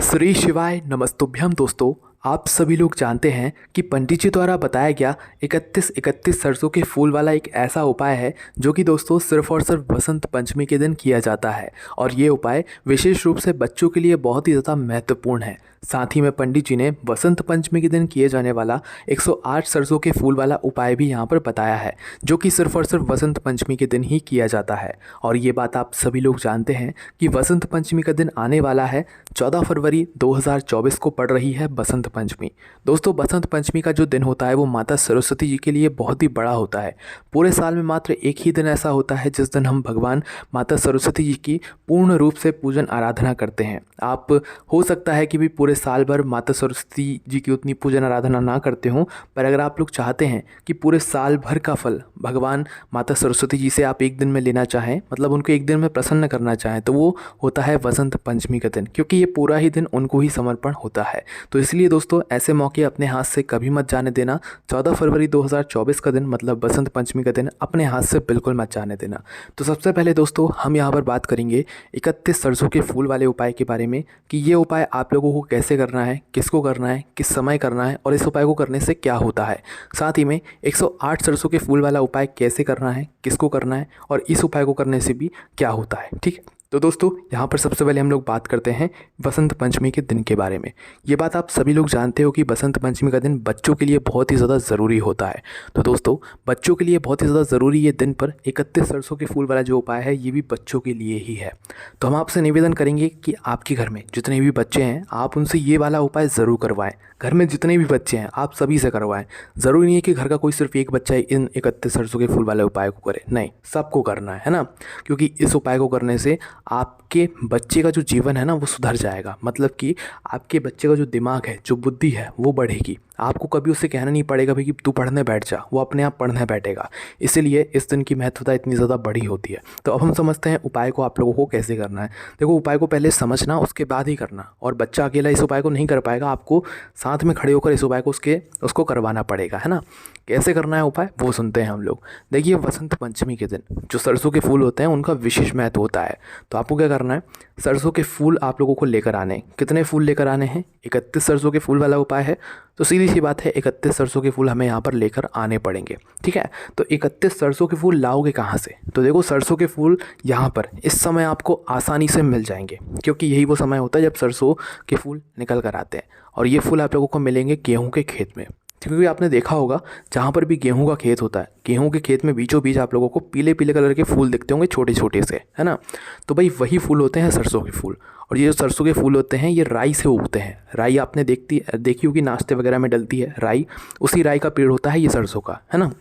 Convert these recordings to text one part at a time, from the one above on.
श्री शिवाय नमस्तुभ्यम दोस्तों। आप सभी लोग जानते हैं कि पंडित जी द्वारा बताया गया 31 सरसों के फूल वाला एक ऐसा उपाय है जो कि दोस्तों सिर्फ और सिर्फ बसंत पंचमी के दिन किया जाता है। और ये उपाय विशेष रूप से बच्चों के लिए बहुत ही ज़्यादा महत्वपूर्ण है। साथ ही में पंडित जी ने बसंत पंचमी के दिन किए जाने वाला 108 सरसों के फूल वाला उपाय भी यहाँ पर बताया है, जो कि सिर्फ और सिर्फ बसंत पंचमी के दिन ही किया जाता है। और ये बात आप सभी लोग जानते हैं कि बसंत पंचमी का दिन आने वाला है। 14 फरवरी 2024 को पड़ रही है बसंत पंचमी। दोस्तों, बसंत पंचमी का जो दिन होता है वो माता सरस्वती जी के लिए बहुत ही बड़ा होता है। पूरे साल में मात्र एक ही दिन ऐसा होता है जिस दिन हम भगवान माता सरस्वती जी की पूर्ण रूप से पूजन आराधना करते हैं। आप हो सकता है कि भी पूरे साल भर माता सरस्वती जी की उतनी पूजन आराधना ना करते हों, पर अगर आप लोग चाहते हैं कि पूरे साल भर का फल भगवान माता सरस्वती जी से आप एक दिन में लेना चाहें, मतलब उनको एक दिन में प्रसन्न करना चाहें, तो वो होता है बसंत पंचमी का दिन, क्योंकि ये पूरा ही दिन उनको ही समर्पण होता है। तो इसलिए दोस्तों, ऐसे मौके अपने हाथ से कभी मत जाने देना। 14 फरवरी 2024 का दिन मतलब बसंत पंचमी का दिन अपने हाथ से बिल्कुल मत जाने देना। तो सबसे पहले दोस्तों, हम यहाँ पर बात करेंगे 31 सरसों के फूल वाले उपाय के बारे में कि ये उपाय आप लोगों को कैसे करना है, किसको करना है, किस समय करना है और इस उपाय को करने से क्या होता है। साथ ही में 108 सरसों के फूल वाला उपाय कैसे करना है, किसको करना है और इस उपाय को करने से भी क्या होता है। ठीक है, तो दोस्तों यहाँ पर सबसे पहले हम लोग बात करते हैं बसंत पंचमी के दिन के बारे में। ये बात आप सभी लोग जानते हो कि बसंत पंचमी का दिन बच्चों के लिए बहुत ही ज़्यादा ज़रूरी होता है। तो दोस्तों, बच्चों के लिए बहुत ही ज़्यादा ज़रूरी ये दिन पर 31 सरसों के फूल वाला जो उपाय है ये भी बच्चों के लिए ही है। तो हम आपसे निवेदन करेंगे कि आपके घर में जितने भी बच्चे हैं आप उनसे ये वाला उपाय ज़रूर करवाएं। घर में जितने भी बच्चे हैं आप सभी से करवाएं। ज़रूरी नहीं है कि घर का कोई सिर्फ एक बच्चा इन 31 सरसों के फूल वाले उपाय को करे, नहीं, सबको करना है ना। क्योंकि इस उपाय को करने से आपके बच्चे का जो जीवन है ना वो सुधर जाएगा। मतलब कि आपके बच्चे का जो दिमाग है, जो बुद्धि है वो बढ़ेगी। आपको कभी उससे कहना नहीं पड़ेगा भाई कि तू पढ़ने बैठ जा, वो अपने आप पढ़ने बैठेगा। इसीलिए इस दिन की महत्वता इतनी ज़्यादा बड़ी होती है। तो अब हम समझते हैं उपाय को आप लोगों को कैसे करना है। देखो, उपाय को पहले समझना, उसके बाद ही करना। और बच्चा अकेला इस उपाय को नहीं कर पाएगा, आपको साथ में खड़े होकर इस उपाय को उसको करवाना पड़ेगा, है ना। कैसे करना है उपाय वो सुनते हैं हम लोग। देखिए, वसंत पंचमी के दिन जो सरसों के फूल होते हैं उनका विशेष महत्व होता है। तो आपको क्या करना है, सरसों के फूल आप लोगों को लेकर आने हैं। कितने फूल लेकर आने हैं? 31 सरसों के फूल वाला उपाय है, तो सीधी सी बात है 31 सरसों के फूल हमें यहाँ पर लेकर आने पड़ेंगे। ठीक है, तो 31 सरसों के फूल लाओगे कहाँ से? तो देखो, सरसों के फूल यहाँ पर इस समय आपको आसानी से मिल जाएंगे, क्योंकि यही वो समय होता है जब सरसों के फूल निकल कर आते हैं। और ये फूल आप लोगों को मिलेंगे गेहूँ के खेत में। क्योंकि आपने देखा होगा जहाँ पर भी गेहूं का खेत होता है, गेहूं के खेत में बीचों बीच आप लोगों को पीले पीले कलर के फूल दिखते होंगे, छोटे छोटे से, है ना। तो भाई वही फूल होते हैं सरसों के फूल। और ये जो सरसों के फूल होते हैं ये राई से उगते हैं। राई आपने देखी होगी, नाश्ते वगैरह में डलती है राई, उसी राई का पेड़ होता है ये सरसों का, है ना।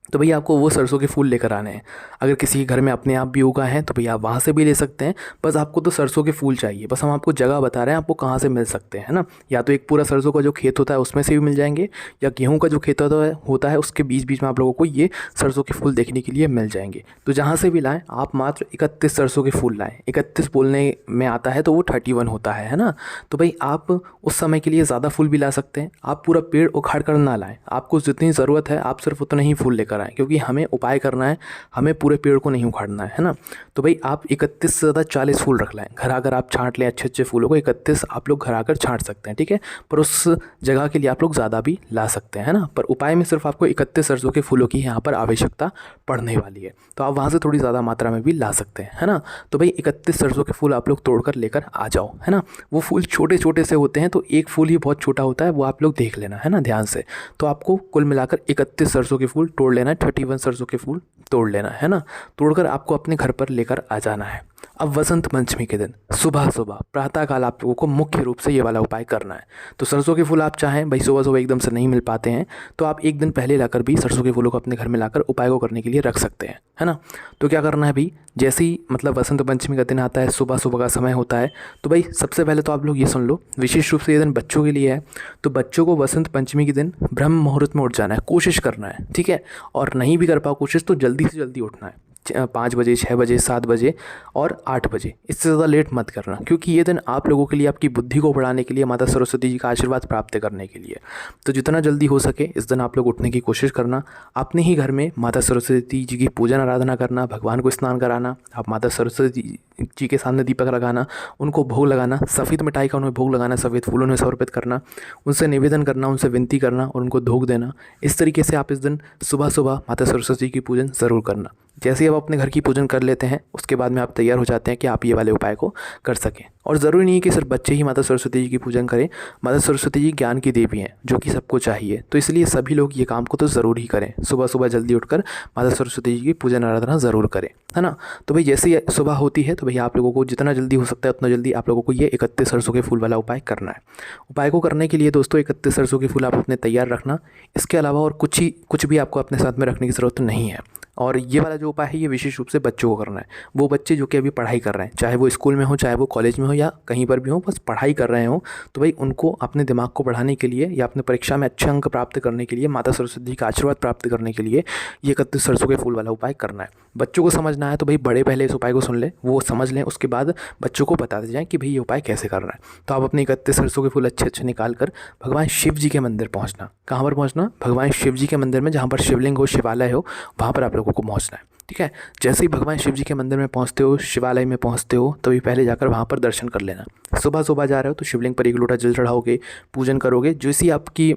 तो भैया आपको वो सरसों के फूल लेकर आने हैं। अगर किसी के घर में अपने आप भी उगा है तो भैया आप वहाँ से भी ले सकते हैं। बस आपको तो सरसों के फूल चाहिए, बस हम आपको जगह बता रहे हैं आपको कहाँ से मिल सकते हैं, है ना। या तो एक पूरा सरसों का जो खेत होता है उसमें से भी मिल जाएंगे, या गेहूं का जो खेत होता है उसके बीच बीच में आप लोगों को ये सरसों के फूल देखने के लिए मिल जाएंगे। तो जहाँ से भी लाएँ आप मात्र 31 सरसों के फूल लाएँ। 31 बोलने में आता है तो वो 31 होता है ना। तो भाई आप उस समय के लिए ज़्यादा फूल भी ला सकते हैं। आप पूरा पेड़ उखाड़ कर ना लाएँ, आपको जितनी ज़रूरत है आप सिर्फ उतना ही फूल लेकर आएँ, क्योंकि हमें उपाय करना है, हमें पूरे पेड़ को नहीं उखाड़ना है ना। तो भाई आप 31 से ज़्यादा 40 फूल रख लाएँ। घर आकर आप छांट लें अच्छे अच्छे फूलों को, 31 आप लोग घर आकर छांट सकते हैं, ठीक है। पर उस जगह के लिए आप लोग ज़्यादा भी ला सकते हैं, है ना। पर उपाय में सिर्फ आपको 31 सरसों के फूलों की यहाँ पर आवश्यकता पड़ने वाली है। तो आप वहाँ से थोड़ी ज़्यादा मात्रा में भी ला सकते हैं, है ना। तो भाई 31 सरसों के फूल आप लोग तोड़कर लेकर आ जाओ, है ना। वो फूल छोटे छोटे से होते हैं, तो एक फूल ही बहुत छोटा होता है, वो आप लोग देख लेना, है ना, ध्यान से। तो आपको कुल मिलाकर 31 सरसों के फूल तोड़ लेना है, 31 सरसों के फूल तोड़ लेना है ना। तोड़कर आपको अपने घर पर लेकर आ जाना है। अब वसंत पंचमी के दिन सुबह सुबह प्रातःकाल आप लोगों को मुख्य रूप से ये वाला उपाय करना है। तो सरसों के फूल आप चाहें भाई सुबह सुबह एकदम से नहीं मिल पाते हैं तो आप एक दिन पहले लाकर भी सरसों के फूलों को अपने घर में लाकर उपाय को करने के लिए रख सकते हैं, है ना। तो क्या करना है भाई, जैसे ही मतलब वसंत पंचमी का दिन आता है, सुबह सुबह का समय होता है, तो भाई सबसे पहले तो आप लोग ये सुन लो, विशेष रूप से ये दिन बच्चों के लिए है। तो बच्चों को वसंत पंचमी के दिन ब्रह्म मुहूर्त में उठ जाना है, कोशिश करना है, ठीक है। और नहीं भी कर पाओ कोशिश तो जल्दी से जल्दी उठना है। 5 बजे, 6 बजे, 7 बजे और 8 बजे। इससे ज़्यादा लेट मत करना, क्योंकि ये दिन आप लोगों के लिए, आपकी बुद्धि को बढ़ाने के लिए, माता सरस्वती जी का आशीर्वाद प्राप्त करने के लिए। तो जितना जल्दी हो सके इस दिन आप लोग उठने की कोशिश करना। अपने ही घर में माता सरस्वती जी की पूजन आराधना करना, भगवान को स्नान कराना, आप माता सरस्वती जी के सामने दीपक लगाना, उनको भोग लगाना, सफ़ेद मिठाई का उन्हें भोग लगाना, सफ़ेद फूल उन्हें समर्पित करना, उनसे निवेदन करना, उनसे विनती करना और उनको धूप देना। इस तरीके से आप इस दिन सुबह सुबह माता सरस्वती की पूजन ज़रूर करना। जैसे ही आप अपने घर की पूजन कर लेते हैं उसके बाद में आप तैयार हो जाते हैं कि आप ये वाले उपाय को कर सकें। और ज़रूरी नहीं है कि सिर्फ बच्चे ही माता सरस्वती जी की पूजन करें। माता सरस्वती जी ज्ञान की देवी हैं, जो कि सबको चाहिए, तो इसलिए सभी लोग ये काम को तो ज़रूर ही करें। सुबह सुबह जल्दी उठकर माता सरस्वती जी की पूजन आराधना ज़रूर करें, है ना। तो भाई जैसे ही सुबह होती है तो भाई आप लोगों को जितना जल्दी हो सकता है उतना जल्दी आप लोगों को ये 31 सरसों के फूल वाला उपाय करना है। उपाय को करने के लिए दोस्तों 31 सरसों के फूल आप अपने तैयार रखना। इसके अलावा और कुछ भी आपको अपने साथ में रखने की ज़रूरत नहीं है। और ये वाला जो उपाय है ये विशेष रूप से बच्चों को करना है। वो बच्चे जो कि अभी पढ़ाई कर रहे हैं, चाहे वो स्कूल में हो, चाहे वो कॉलेज में हो, या कहीं पर भी हो, बस पढ़ाई कर रहे हो, तो भाई उनको अपने दिमाग को बढ़ाने के लिए या अपने परीक्षा में अच्छे अंक प्राप्त करने के लिए, माता सरस्वती जी का आशीर्वाद प्राप्त करने के लिए ये 31 सरसों के फूल वाला उपाय करना है। बच्चों को समझना है तो भाई बड़े पहले इस उपाय को सुन लें, वो समझ लें, उसके बाद बच्चों को बता जाएँ कि भाई ये उपाय कैसे करना है। तो आप अपने 31 सरसों के फूल अच्छे अच्छे निकाल कर भगवान शिव जी के मंदिर पहुँचना। कहाँ पर पहुँचना? भगवान शिव जी के मंदिर में, जहाँ पर शिवलिंग हो, शिवालय हो, वहाँ पर आप लोगों को पहुँचना है। ठीक है। जैसे ही भगवान शिव जी के मंदिर में पहुंचते हो, शिवालय में पहुंचते हो, तभी पहले जाकर वहां पर दर्शन कर लेना। सुबह सुबह जा रहे हो तो शिवलिंग पर 1 लोटा जल चढ़ाओगे, पूजन करोगे। जैसी आपकी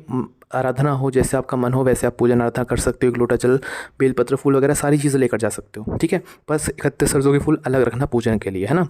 आराधना हो, जैसे आपका मन हो वैसे आप पूजन आराधना कर सकते हो। 1 लोटा जल, बेलपत्र, फूल वगैरह सारी चीज़ें लेकर जा सकते हो। ठीक है। बस 31 सरसों के फूल अलग रखना पूजन के लिए, है ना।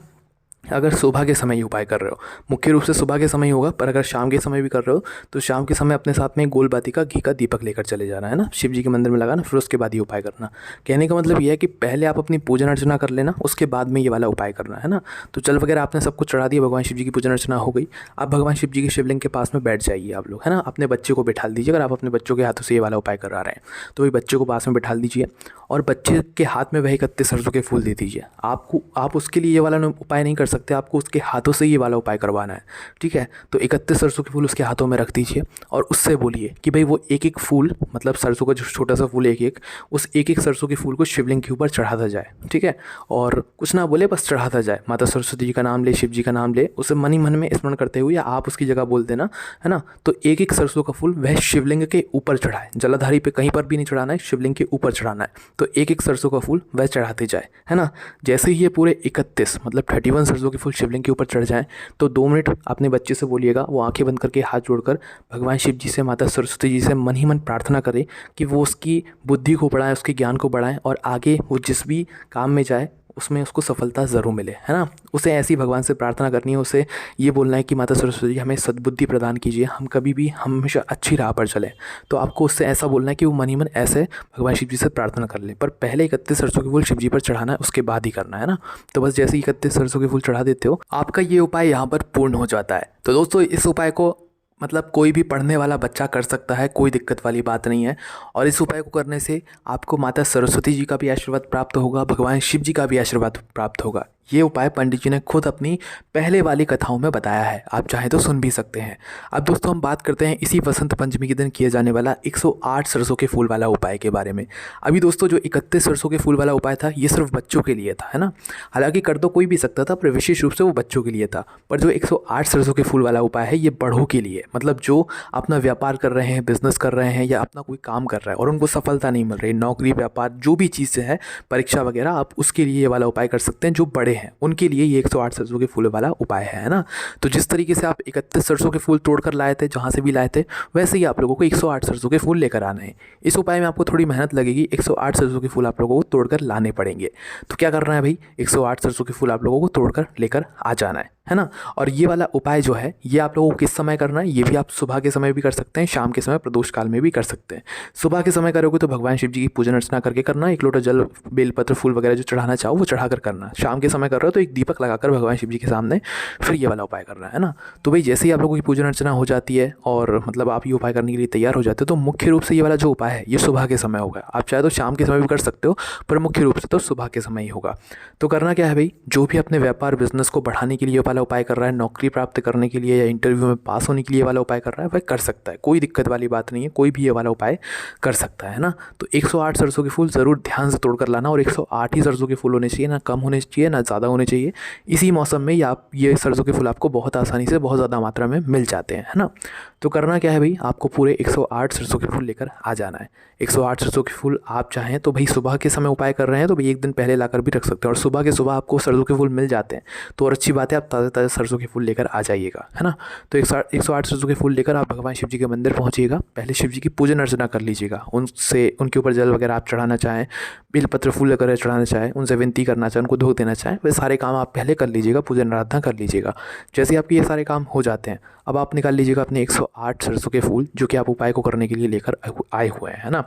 अगर सुबह के समय ये उपाय कर रहे हो, मुख्य रूप से सुबह के समय ही होगा, पर अगर शाम के समय भी कर रहे हो तो शाम के समय अपने साथ में गोल बाती का घी का दीपक लेकर चले जाना, है ना। शिव जी के मंदिर में लगाना, फिर उसके बाद ये उपाय करना। कहने का मतलब ये है कि पहले आप अपनी पूजन अर्चना कर लेना, उसके बाद में ये वाला उपाय करना, है ना। तो जल वगैरह आपने सब कुछ चढ़ा दिया, भगवान शिव जी की पूजन अर्चना हो गई। आप भगवान शिव जी के शिवलिंग के पास में बैठ जाइए आप लोग, है ना। अपने बच्चे को बिठा दीजिए। अगर आप अपने बच्चों के हाथों से ये वाला उपाय करा रहे हैं तो वही बच्चे को पास में बिठा दीजिए और बच्चे के हाथ में वह 31 सरसों के फूल दे दीजिए। आप उसके लिए ये वाला उपाय नहीं कर सकते, आपको उसके हाथों से ये वाला उपाय करवाना है। ठीक है। तो 31 सरसों के फूल उसके हाथों में रख दीजिए और उससे बोलिए कि भाई वो एक एक फूल, मतलब सरसों का जो छोटा सा फूल एक एक, उस एक एक सरसों के फूल को शिवलिंग के ऊपर चढ़ाता जाए। ठीक है। और कुछ ना बोले, बस चढ़ाता जाए। माता सरस्वती जी का नाम ले, शिव जी का नाम ले, उसे मन ही मन में स्मरण करते हुए, या आप उसकी जगह बोल देना, है ना। तो एक एक सरसों का फूल वह शिवलिंग के ऊपर चढ़ाए। जलाधारी पे कहीं पर भी नहीं चढ़ाना है, शिवलिंग के ऊपर चढ़ाना है। तो एक एक सरसों का फूल वह चढ़ाते जाए, है ना। जैसे ही ये पूरे 31 मतलब 31 सरसों के फूल शिवलिंग के ऊपर चढ़ जाए तो 2 मिनट अपने बच्चे से बोलिएगा, वो आंखें बंद करके हाथ जोड़कर भगवान शिव जी से, माता सरस्वती जी से मन ही मन प्रार्थना करे कि वो उसकी बुद्धि को बढ़ाएं, उसके ज्ञान को बढ़ाएं और आगे वो जिस भी काम में जाए उसमें उसको सफलता ज़रूर मिले, है ना। उसे ऐसी भगवान से प्रार्थना करनी है, उसे ये बोलना है कि माता सरस्वती जी हमें सद्बुद्धि प्रदान कीजिए, हम कभी भी हमेशा अच्छी राह पर चलें। तो आपको उससे ऐसा बोलना है कि वो मन ही मन ऐसे भगवान शिव जी से प्रार्थना कर लें। पर पहले 31 सरसों के फूल शिव जी पर चढ़ाना है, उसके बाद ही करना है ना। तो बस जैसे ही 31 सरसों के फूल चढ़ा देते हो, आपका ये उपाय यहाँ पर पूर्ण हो जाता है। तो दोस्तों इस उपाय को मतलब कोई भी पढ़ने वाला बच्चा कर सकता है, कोई दिक्कत वाली बात नहीं है। और इस उपाय को करने से आपको माता सरस्वती जी का भी आशीर्वाद प्राप्त होगा, भगवान शिव जी का भी आशीर्वाद प्राप्त होगा। ये उपाय पंडित जी ने खुद अपनी पहले वाली कथाओं में बताया है, आप चाहें तो सुन भी सकते हैं। अब दोस्तों हम बात करते हैं इसी वसंत पंचमी के दिन किए जाने वाला 108 सरसों के फूल वाला उपाय के बारे में। अभी दोस्तों जो 31 सरसों के फूल वाला उपाय था ये सिर्फ बच्चों के लिए था, है ना। हालांकि कर तो कोई भी सकता था, पर विशेष रूप से वो बच्चों के लिए था। पर जो 108 सरसों के फूल वाला उपाय है ये बड़ों के लिए, मतलब जो अपना व्यापार कर रहे हैं, बिजनेस कर रहे हैं या अपना कोई काम कर रहा है और उनको सफलता नहीं मिल रही, नौकरी, व्यापार, जो भी चीज़ से है, परीक्षा वगैरह, आप उसके लिए ये वाला उपाय कर सकते हैं। जो बड़े हैं उनके लिए ये 108 सरसों के फूल वाला उपाय है ना। तो जिस तरीके से आप 31 सरसों के फूल तोड़कर लाए थे, जहाँ से भी लाए थे, वैसे ही आप लोगों को 108 सरसों के फूल लेकर आना है। इस उपाय में आपको थोड़ी मेहनत लगेगी, 108 सरसों के फूल आप लोगों को तोड़कर लाने पड़ेंगे। तो क्या करना है भाई, 108 सरसों के फूल आप लोगों को तोड़कर लेकर आ जाना है ना। और ये वाला उपाय जो है ये आप लोगों को किस समय करना है, ये भी आप सुबह के समय भी कर सकते हैं, शाम के समय प्रदोष काल में भी कर सकते हैं। सुबह के समय करोगे तो भगवान शिव जी की पूजन अर्चना करके करना, 1 लोटा जल, बेलपत्र, फूल वगैरह जो चढ़ाना चाहो वो चढ़ा कर करना। शाम के समय समय कर रहे हो तो एक दीपक लगाकर भगवान शिव जी के सामने फिर ये वाला उपाय करना है ना। तो भाई जैसे ही आप लोगों की पूजन अर्चना हो जाती है और मतलब आप ये उपाय करने के लिए तैयार हो जाते हो, तो मुख्य रूप से ये वाला जो उपाय है ये सुबह के समय होगा। आप चाहे तो शाम के समय भी कर सकते हो, पर मुख्य रूप से तो सुबह के समय ही होगा। तो करना क्या है भाई, जो भी अपने व्यापार बिजनेस को बढ़ाने के लिए वाला उपाय कर रहा है, नौकरी प्राप्त करने के लिए या इंटरव्यू में पास होने के लिए वाला उपाय कर रहा है, वह कर सकता है, कोई दिक्कत वाली बात नहीं है, कोई भी ये वाला उपाय कर सकता है ना। तो 108 सरसों के फूल ज़रूर ध्यान से तोड़ कर लाना, और 108 ही सरसों के फूल होने चाहिए, ना कम होने चाहिए ना ज़्यादा होने चाहिए। इसी मौसम में आप ये सरसों के फूल आपको बहुत आसानी से बहुत ज़्यादा मात्रा में मिल जाते हैं, है ना। तो करना क्या है भाई, आपको पूरे 108 सरसों के फूल लेकर आ जाना है। 108 सरसों के फूल आप चाहें तो भाई सुबह के समय उपाय कर रहे हैं तो भाई एक दिन पहले लाकर भी रख सकते हैं, और सुबह के सुबह आपको सरसों के फूल मिल जाते हैं तो और अच्छी बात है, आप ताज़े ताज़े सरसों के फूल लेकर आ जाइएगा, है ना। तो 108 सरसों के फूल लेकर आप भगवान शिव जी के मंदिर पहुँचिएगा। पहले शिव जी की पूजन अर्चना कर लीजिएगा, उनसे उनके ऊपर जल वगैरह आप चढ़ाना चाहें, बेलपत्र फूल वगैरह चढ़ाना चाहें, उनसे विनती करना चाहें, उनको धो देना चाहें, वे सारे काम आप पहले कर लीजिएगा, पूजन आराधना कर लीजिएगा। जैसे ही आपके ये सारे काम हो जाते हैं, अब आप निकाल लीजिएगा अपने 108 सरसों के फूल जो कि आप उपाय को करने के लिए लेकर आए हुए हैं, है ना।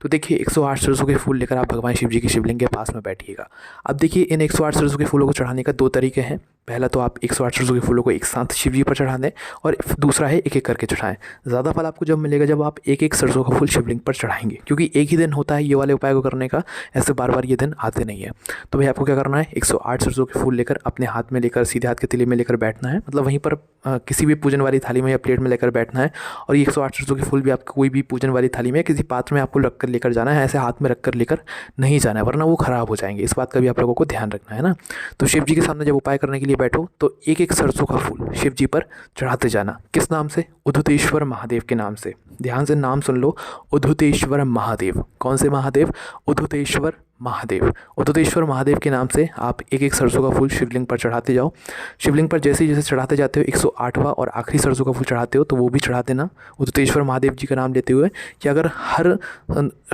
तो देखिए 108 सरसों के फूल लेकर आप भगवान शिव जी की शिवलिंग के पास में बैठिएगा। अब देखिए इन 108 सरसों के फूलों को चढ़ाने का 2 तरीके हैं। पहला तो आप 108 सरसों के फूलों को एक साथ शिव जी पर चढ़ा दें, और दूसरा है एक एक करके चढ़ाएं। ज़्यादा फल आपको जब मिलेगा जब आप एक एक सरसों का फूल शिवलिंग पर चढ़ाएंगे, क्योंकि एक ही दिन होता है ये वाले उपाय को करने का, ऐसे बार बार ये दिन आते नहीं है। तो भाई आपको क्या करना है, 108 सरसों के फूल लेकर अपने हाथ में लेकर सीधे हाथ के तिले में लेकर बैठना है, मतलब वहीं पर किसी भी पूजन वाली थाली में या प्लेट में लेकर बैठना है। और ये 108 सरसों के फूल भी आपको कोई भी पूजन वाली थाली में किसी पात्र में आपको रख कर लेकर जाना है, ऐसे हाथ में रख कर लेकर नहीं जाना है, वरना वो ख़राब हो जाएंगे। इस बात का भी आप लोगों को ध्यान रखना है ना। तो शिव जी के सामने जब उपाय करने के लिए बैठो तो एक एक सरसों का फूल शिव जी पर चढ़ाते जाना। किस नाम से, उद्धतेश्वर महादेव के नाम से। ध्यान से नाम सुन लो, उद्धतेश्वर महादेव। कौन से महादेव, उद्धतेश्वर महादेव। उद्धतेश्वर महादेव के नाम से आप एक एक सरसों का फूल शिवलिंग पर चढ़ाते जाओ। शिवलिंग पर जैसे जैसे चढ़ाते जाते हो 108वां और आखिरी सरसों का फूल चढ़ाते हो तो वो भी चढ़ा देना उद्धतेश्वर महादेव जी का नाम लेते हुए। कि अगर हर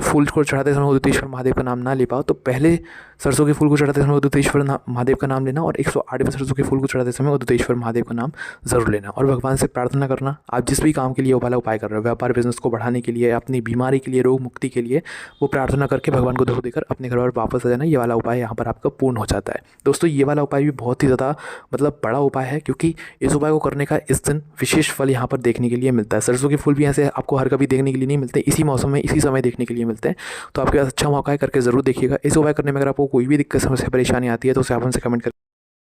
फूल को चढ़ाते समय उद्धतेश्वर महादेव का नाम ना ले पाओ तो पहले सरसों के फूल को चढ़ाते समय उद्धतेश्वर महादेव का नाम लेना, और 108वें सरसों के फूल को चढ़ाते समय उद्धतेश्वर महादेव का नाम ज़रूर लेना, और भगवान से प्रार्थना करना। आप जिस भी काम के लिए वो वाला उपाय कर रहे हो, व्यापार बिजनेस को बढ़ाने के लिए, अपनी बीमारी के लिए, रोग मुक्ति के लिए, वो प्रार्थना करके भगवान को धो देकर अपने घर पर वापस आ जाना। ये वाला उपाय यहाँ पर आपका पूर्ण हो जाता है। दोस्तों ये वाला उपाय भी बहुत ही ज़्यादा मतलब बड़ा उपाय है, क्योंकि इस उपाय को करने का इस दिन विशेष फल यहाँ पर देखने के लिए मिलता है। सरसों के फूल भी ऐसे आपको हर कभी देखने के लिए नहीं मिलते, इसी मौसम में इसी समय देखने के लिए मिलते हैं। तो आपके पास अच्छा मौका है, करके ज़रूर देखिएगा। इस उपाय करने में अगर आपको कोई भी दिक्कत, समस्या, परेशानी आती है तो उसे आप हमसे कमेंट कर